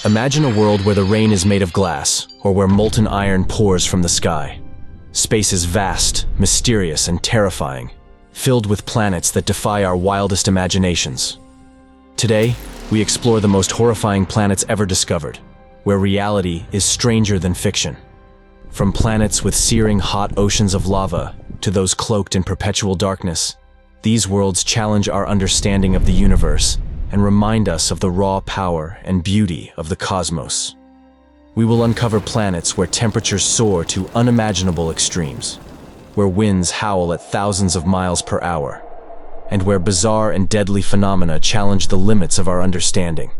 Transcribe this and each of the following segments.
Imagine a world where the rain is made of glass, or where molten iron pours from the sky. Space is vast, mysterious, and terrifying, filled with planets that defy our wildest imaginations. Today, we explore the most horrifying planets ever discovered, where reality is stranger than fiction. From planets with searing hot oceans of lava to those cloaked in perpetual darkness, these worlds challenge our understanding of the universe and remind us of the raw power and beauty of the cosmos. We will uncover planets where temperatures soar to unimaginable extremes, where winds howl at thousands of miles per hour, and where bizarre and deadly phenomena challenge the limits of our understanding.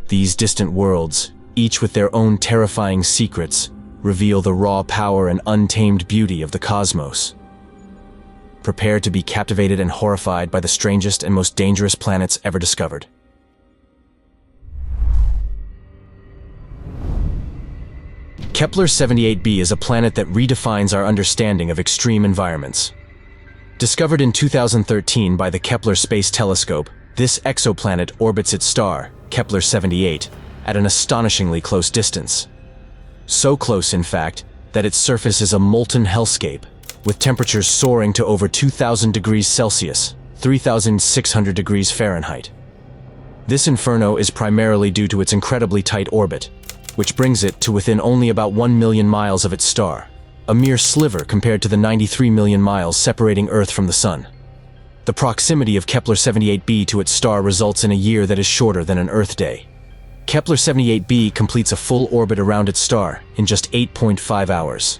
These distant worlds, each with their own terrifying secrets, reveal the raw power and untamed beauty of the cosmos. Prepare to be captivated and horrified by the strangest and most dangerous planets ever discovered. Kepler-78b is a planet that redefines our understanding of extreme environments. Discovered in 2013 by the Kepler Space Telescope, this exoplanet orbits its star, Kepler-78, at an astonishingly close distance. So close, in fact, that its surface is a molten hellscape, with temperatures soaring to over 2,000 degrees Celsius, 3,600 degrees Fahrenheit. This inferno is primarily due to its incredibly tight orbit, which brings it to within only about 1 million miles of its star, a mere sliver compared to the 93 million miles separating Earth from the Sun. The proximity of Kepler-78b to its star results in a year that is shorter than an Earth day. Kepler-78b completes a full orbit around its star in just 8.5 hours.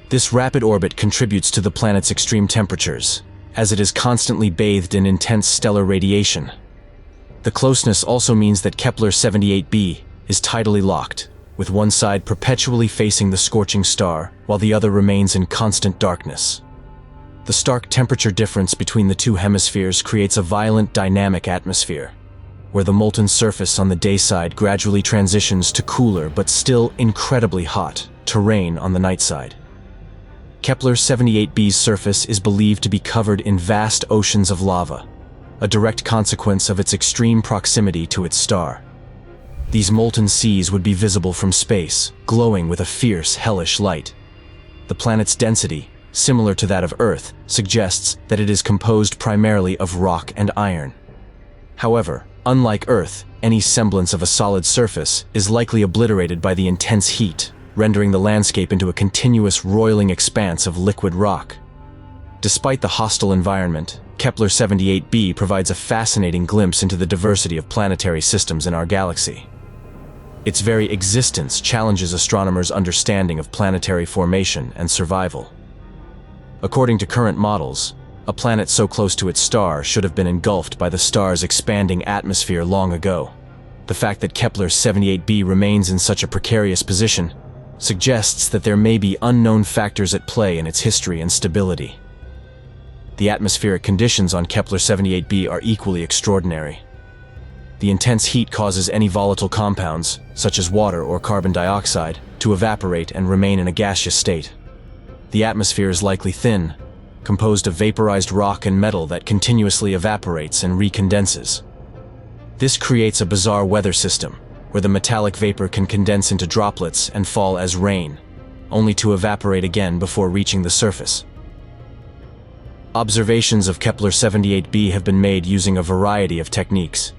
This rapid orbit contributes to the planet's extreme temperatures, as it is constantly bathed in intense stellar radiation. The closeness also means that Kepler-78b is tidally locked, with one side perpetually facing the scorching star, while the other remains in constant darkness. The stark temperature difference between the two hemispheres creates a violent dynamic atmosphere, where the molten surface on the day side gradually transitions to cooler but still incredibly hot terrain on the night side. Kepler-78b's surface is believed to be covered in vast oceans of lava, a direct consequence of its extreme proximity to its star. These molten seas would be visible from space, glowing with a fierce, hellish light. The planet's density, similar to that of Earth, suggests that it is composed primarily of rock and iron. However, unlike Earth, any semblance of a solid surface is likely obliterated by the intense heat, rendering the landscape into a continuous roiling expanse of liquid rock. Despite the hostile environment, Kepler-78b provides a fascinating glimpse into the diversity of planetary systems in our galaxy. Its very existence challenges astronomers' understanding of planetary formation and survival. According to current models, a planet so close to its star should have been engulfed by the star's expanding atmosphere long ago. The fact that Kepler-78b remains in such a precarious position suggests that there may be unknown factors at play in its history and stability. The atmospheric conditions on Kepler-78b are equally extraordinary. The intense heat causes any volatile compounds, such as water or carbon dioxide, to evaporate and remain in a gaseous state. The atmosphere is likely thin, composed of vaporized rock and metal that continuously evaporates and recondenses. This creates a bizarre weather system, where the metallic vapor can condense into droplets and fall as rain, only to evaporate again before reaching the surface. Observations of Kepler-78b have been made using a variety of techniques,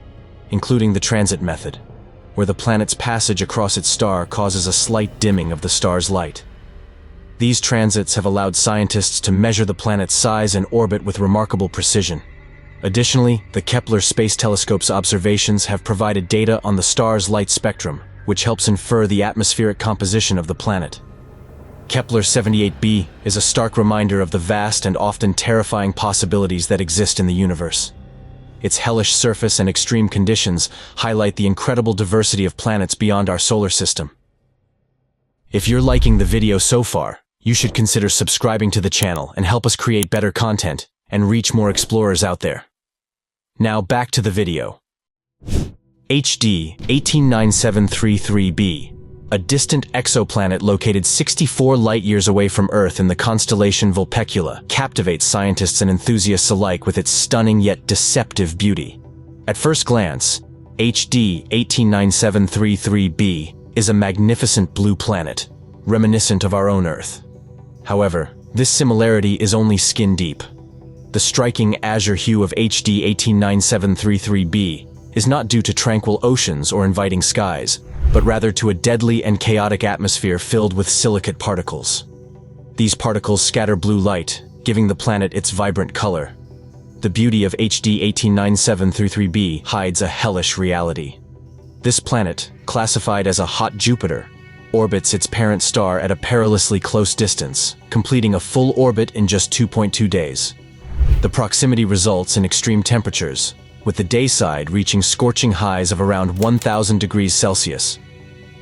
including the transit method, where the planet's passage across its star causes a slight dimming of the star's light. These transits have allowed scientists to measure the planet's size and orbit with remarkable precision. Additionally, the Kepler Space Telescope's observations have provided data on the star's light spectrum, which helps infer the atmospheric composition of the planet. Kepler-78b is a stark reminder of the vast and often terrifying possibilities that exist in the universe. Its hellish surface and extreme conditions highlight the incredible diversity of planets beyond our solar system. If you're liking the video so far, you should consider subscribing to the channel and help us create better content and reach more explorers out there. Now back to the video. HD 189733b, a distant exoplanet located 64 light-years away from Earth in the constellation Vulpecula, captivates scientists and enthusiasts alike with its stunning yet deceptive beauty. At first glance, HD 189733b is a magnificent blue planet, reminiscent of our own Earth. However, this similarity is only skin deep. The striking azure hue of HD 189733b is not due to tranquil oceans or inviting skies, but rather to a deadly and chaotic atmosphere filled with silicate particles. These particles scatter blue light, giving the planet its vibrant color. The beauty of HD 189733b hides a hellish reality. This planet, classified as a hot Jupiter, orbits its parent star at a perilously close distance, completing a full orbit in just 2.2 days. The proximity results in extreme temperatures, with the day side reaching scorching highs of around 1,000 degrees Celsius.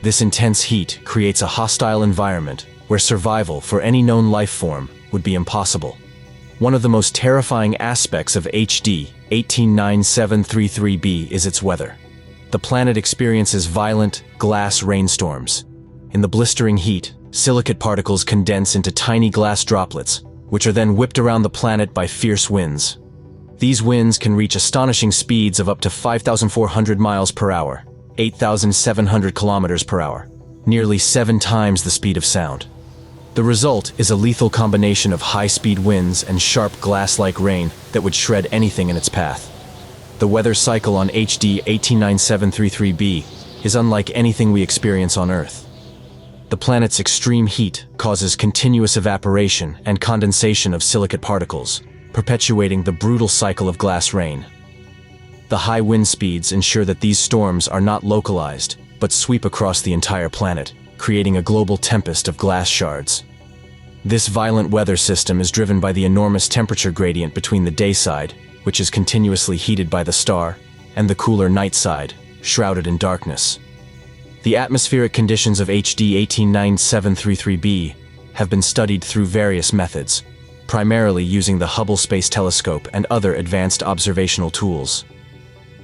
This intense heat creates a hostile environment where survival for any known life form would be impossible. One of the most terrifying aspects of HD 189733b is its weather. The planet experiences violent, glass rainstorms. In the blistering heat, silicate particles condense into tiny glass droplets, which are then whipped around the planet by fierce winds. These winds can reach astonishing speeds of up to 5,400 miles per hour, 8,700 kilometers per hour, nearly 7 times the speed of sound. The result is a lethal combination of high-speed winds and sharp glass-like rain that would shred anything in its path. The weather cycle on HD 189733b is unlike anything we experience on Earth. The planet's extreme heat causes continuous evaporation and condensation of silicate particles, perpetuating the brutal cycle of glass rain. The high wind speeds ensure that these storms are not localized, but sweep across the entire planet, creating a global tempest of glass shards. This violent weather system is driven by the enormous temperature gradient between the day side, which is continuously heated by the star, and the cooler night side, shrouded in darkness. The atmospheric conditions of HD 189733b have been studied through various methods, primarily using the Hubble Space Telescope and other advanced observational tools.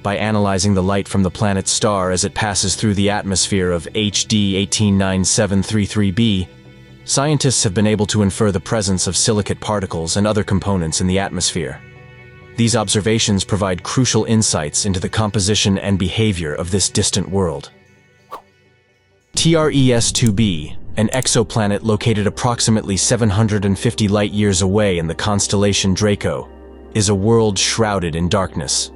By analyzing the light from the planet's star as it passes through the atmosphere of HD 189733b, scientists have been able to infer the presence of silicate particles and other components in the atmosphere. These observations provide crucial insights into the composition and behavior of this distant world. TRES-2b, an exoplanet located approximately 750 light-years away in the constellation Draco, is a world shrouded in darkness.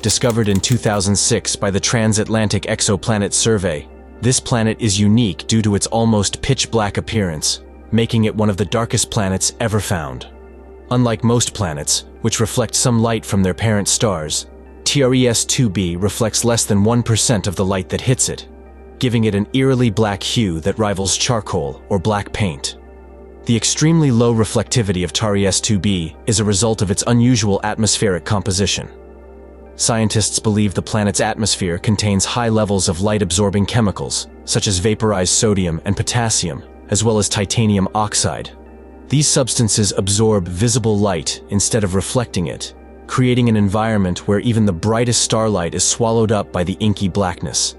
Discovered in 2006 by the Transatlantic Exoplanet Survey, this planet is unique due to its almost pitch-black appearance, making it one of the darkest planets ever found. Unlike most planets, which reflect some light from their parent stars, TRES-2b reflects less than 1% of the light that hits it, giving it an eerily black hue that rivals charcoal or black paint. The extremely low reflectivity of TRES-2b is a result of its unusual atmospheric composition. Scientists believe the planet's atmosphere contains high levels of light-absorbing chemicals, such as vaporized sodium and potassium, as well as titanium oxide. These substances absorb visible light instead of reflecting it, creating an environment where even the brightest starlight is swallowed up by the inky blackness.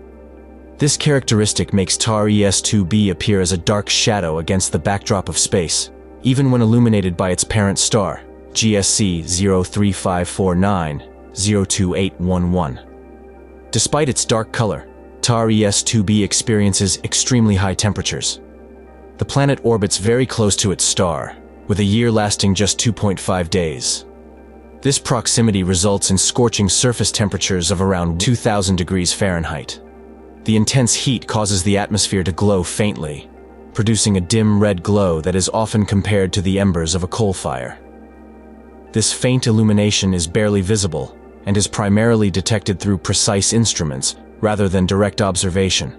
This characteristic makes TRES-2b appear as a dark shadow against the backdrop of space, even when illuminated by its parent star, GSC 03549-02811. Despite its dark color, TRES-2b experiences extremely high temperatures. The planet orbits very close to its star, with a year lasting just 2.5 days. This proximity results in scorching surface temperatures of around 2,000 degrees Fahrenheit. The intense heat causes the atmosphere to glow faintly, producing a dim red glow that is often compared to the embers of a coal fire. This faint illumination is barely visible and is primarily detected through precise instruments rather than direct observation.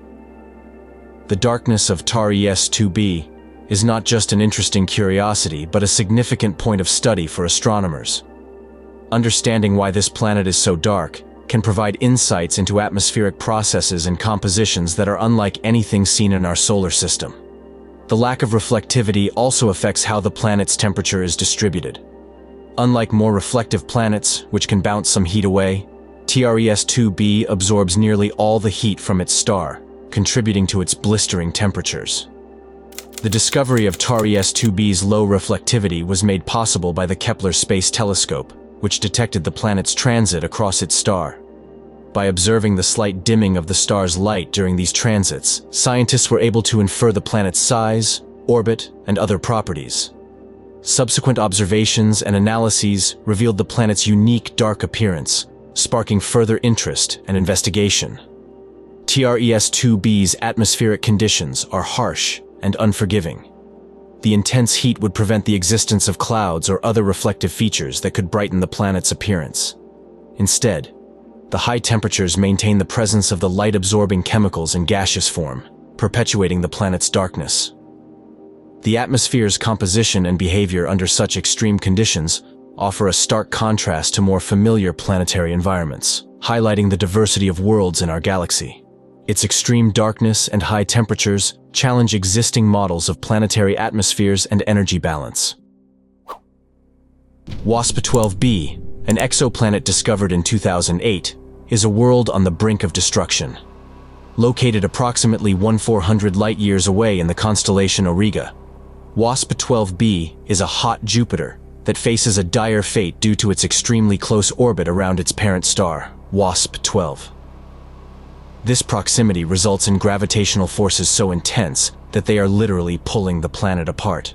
The darkness of TRES-2b is not just an interesting curiosity but a significant point of study for astronomers. Understanding why this planet is so dark can provide insights into atmospheric processes and compositions that are unlike anything seen in our solar system. The lack of reflectivity also affects how the planet's temperature is distributed. Unlike more reflective planets, which can bounce some heat away, TRES-2b absorbs nearly all the heat from its star, contributing to its blistering temperatures. The discovery of TRES-2b's low reflectivity was made possible by the Kepler Space Telescope, which detected the planet's transit across its star. By observing the slight dimming of the star's light during these transits, scientists were able to infer the planet's size, orbit, and other properties. Subsequent observations and analyses revealed the planet's unique dark appearance, sparking further interest and investigation. TRES-2b's atmospheric conditions are harsh and unforgiving. The intense heat would prevent the existence of clouds or other reflective features that could brighten the planet's appearance. Instead, the high temperatures maintain the presence of the light-absorbing chemicals in gaseous form, perpetuating the planet's darkness. The atmosphere's composition and behavior under such extreme conditions offer a stark contrast to more familiar planetary environments, highlighting the diversity of worlds in our galaxy. Its extreme darkness and high temperatures challenge existing models of planetary atmospheres and energy balance. WASP-12b, an exoplanet discovered in 2008, is a world on the brink of destruction. Located approximately 1,400 light-years away in the constellation Auriga, WASP-12b is a hot Jupiter that faces a dire fate due to its extremely close orbit around its parent star, WASP-12. This proximity results in gravitational forces so intense that they are literally pulling the planet apart.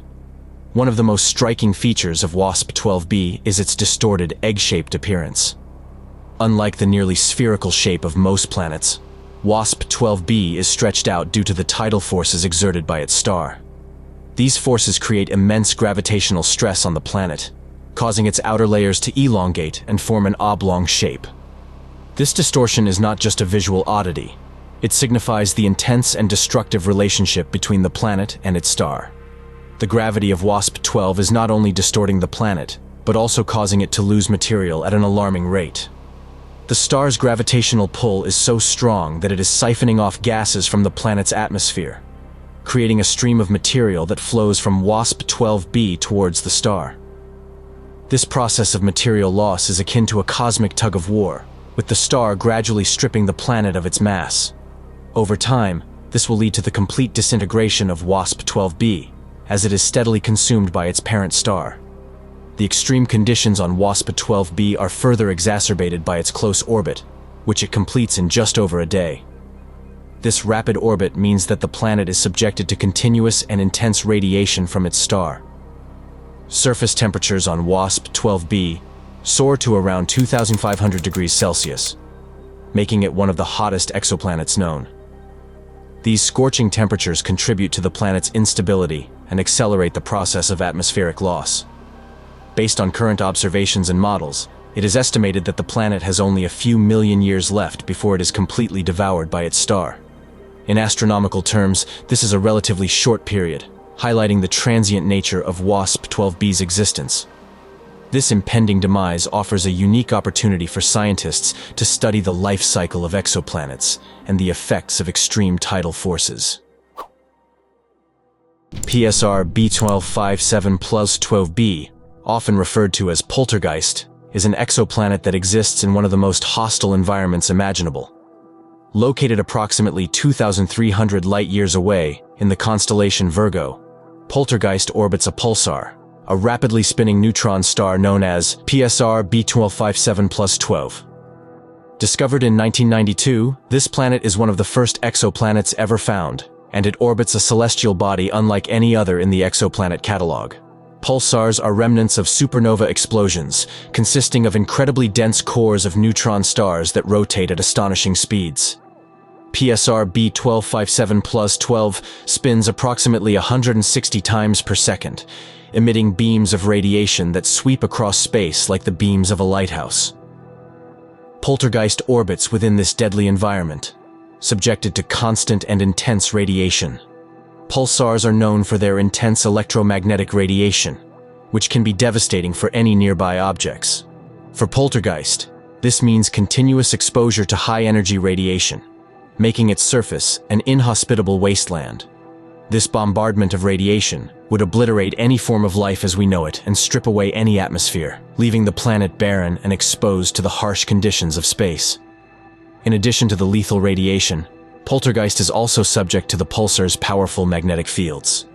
One of the most striking features of WASP-12b is its distorted egg-shaped appearance. Unlike the nearly spherical shape of most planets, WASP-12b is stretched out due to the tidal forces exerted by its star. These forces create immense gravitational stress on the planet, causing its outer layers to elongate and form an oblong shape. This distortion is not just a visual oddity. It signifies the intense and destructive relationship between the planet and its star. The gravity of WASP-12 is not only distorting the planet, but also causing it to lose material at an alarming rate. The star's gravitational pull is so strong that it is siphoning off gases from the planet's atmosphere, creating a stream of material that flows from WASP-12b towards the star. This process of material loss is akin to a cosmic tug-of-war, with the star gradually stripping the planet of its mass. Over time, this will lead to the complete disintegration of WASP-12b, as it is steadily consumed by its parent star. The extreme conditions on WASP-12b are further exacerbated by its close orbit, which it completes in just over a day. This rapid orbit means that the planet is subjected to continuous and intense radiation from its star. Surface temperatures on WASP-12b soar to around 2,500 degrees Celsius, making it one of the hottest exoplanets known. These scorching temperatures contribute to the planet's instability and accelerate the process of atmospheric loss. Based on current observations and models, it is estimated that the planet has only a few million years left before it is completely devoured by its star. In astronomical terms, this is a relatively short period, highlighting the transient nature of WASP-12b's existence. This impending demise offers a unique opportunity for scientists to study the life cycle of exoplanets and the effects of extreme tidal forces. PSR B1257+12 B, often referred to as poltergeist, is an exoplanet that exists in one of the most hostile environments imaginable. Located approximately 2,300 light-years away in the constellation Virgo, Poltergeist orbits a pulsar, a rapidly spinning neutron star known as PSR B1257+12. Discovered in 1992, this planet is one of the first exoplanets ever found, and it orbits a celestial body unlike any other in the exoplanet catalog. Pulsars are remnants of supernova explosions, consisting of incredibly dense cores of neutron stars that rotate at astonishing speeds. PSR B1257+12 spins approximately 160 times per second, emitting beams of radiation that sweep across space like the beams of a lighthouse. Poltergeist orbits within this deadly environment, subjected to constant and intense radiation. Pulsars are known for their intense electromagnetic radiation, which can be devastating for any nearby objects. For Poltergeist, this means continuous exposure to high-energy radiation, making its surface an inhospitable wasteland. This bombardment of radiation would obliterate any form of life as we know it and strip away any atmosphere, leaving the planet barren and exposed to the harsh conditions of space. In addition to the lethal radiation, Poltergeist is also subject to the pulsar's powerful magnetic fields.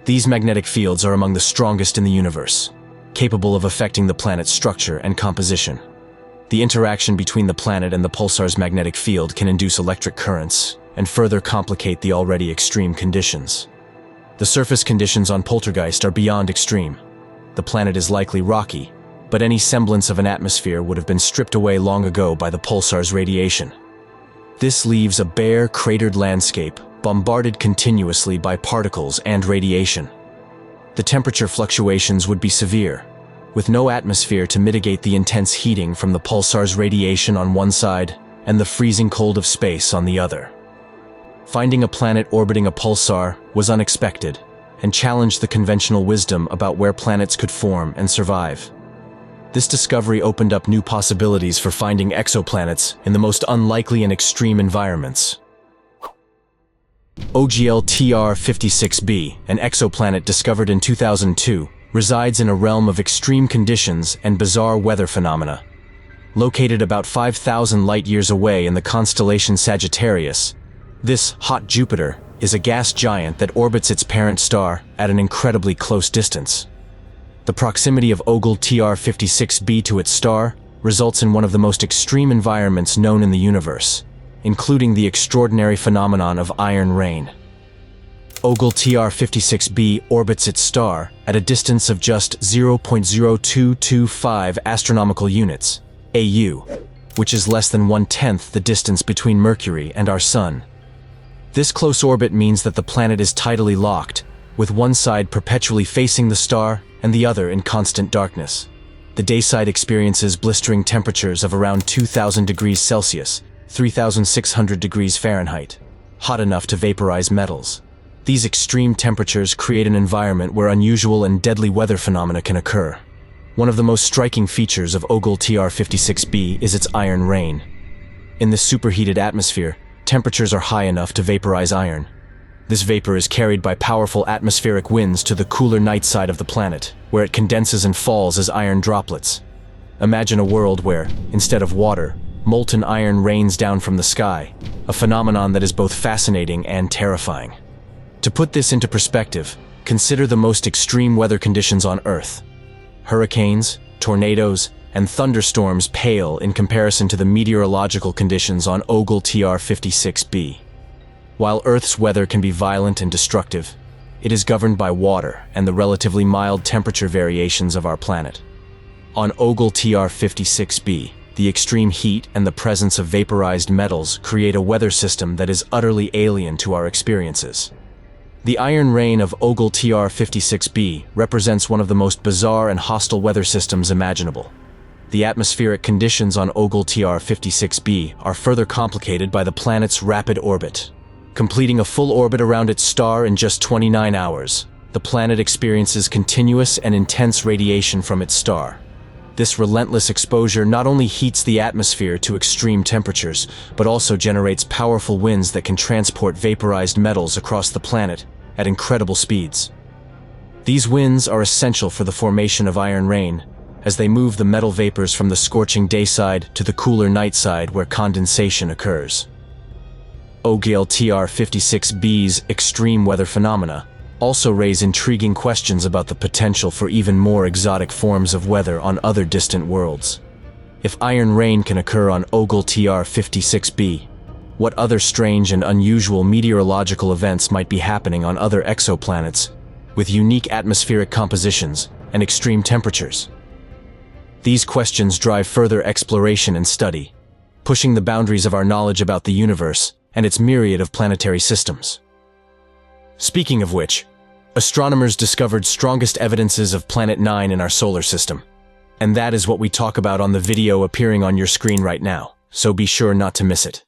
These magnetic fields are among the strongest in the universe, capable of affecting the planet's structure and composition. The interaction between the planet and the pulsar's magnetic field can induce electric currents and further complicate the already extreme conditions. The surface conditions on Poltergeist are beyond extreme. The planet is likely rocky, but any semblance of an atmosphere would have been stripped away long ago by the pulsar's radiation. This leaves a bare, cratered landscape, bombarded continuously by particles and radiation. The temperature fluctuations would be severe, with no atmosphere to mitigate the intense heating from the pulsar's radiation on one side and the freezing cold of space on the other. Finding a planet orbiting a pulsar was unexpected and challenged the conventional wisdom about where planets could form and survive. This discovery opened up new possibilities for finding exoplanets in the most unlikely and extreme environments. OGL TR56b, an exoplanet discovered in 2002, resides in a realm of extreme conditions and bizarre weather phenomena. Located about 5,000 light-years away in the constellation Sagittarius, this hot Jupiter is a gas giant that orbits its parent star at an incredibly close distance. The proximity of OGL TR56b to its star results in one of the most extreme environments known in the universe, including the extraordinary phenomenon of iron rain. OGL TR56b orbits its star at a distance of just 0.0225 astronomical units, AU, which is less than 1/10 the distance between Mercury and our Sun. This close orbit means that the planet is tidally locked, with one side perpetually facing the star and the other in constant darkness. The day side experiences blistering temperatures of around 2,000 degrees Celsius, 3,600 degrees Fahrenheit, hot enough to vaporize metals. These extreme temperatures create an environment where unusual and deadly weather phenomena can occur. One of the most striking features of OGL TR56b is its iron rain. In this superheated atmosphere, temperatures are high enough to vaporize iron. This vapor is carried by powerful atmospheric winds to the cooler night side of the planet, where it condenses and falls as iron droplets. Imagine a world where, instead of water, molten iron rains down from the sky, a phenomenon that is both fascinating and terrifying. To put this into perspective, consider the most extreme weather conditions on Earth. Hurricanes, tornadoes, and thunderstorms pale in comparison to the meteorological conditions on OGL TR56b. While Earth's weather can be violent and destructive, it is governed by water and the relatively mild temperature variations of our planet. On OGL TR56b, the extreme heat and the presence of vaporized metals create a weather system that is utterly alien to our experiences. The iron rain of OGL TR56b represents one of the most bizarre and hostile weather systems imaginable. The atmospheric conditions on OGL TR56b are further complicated by the planet's rapid orbit. Completing a full orbit around its star in just 29 hours, the planet experiences continuous and intense radiation from its star. This relentless exposure not only heats the atmosphere to extreme temperatures, but also generates powerful winds that can transport vaporized metals across the planet at incredible speeds. These winds are essential for the formation of iron rain, as they move the metal vapors from the scorching day side to the cooler night side where condensation occurs. OGL TR56b's extreme weather phenomena also raise intriguing questions about the potential for even more exotic forms of weather on other distant worlds. If iron rain can occur on OGL TR56b, what other strange and unusual meteorological events might be happening on other exoplanets with unique atmospheric compositions and extreme temperatures? These questions drive further exploration and study, pushing the boundaries of our knowledge about the universe and its myriad of planetary systems. Speaking of which, astronomers discovered strongest evidences of Planet 9 in our solar system. And that is what we talk about on the video appearing on your screen right now, so be sure not to miss it.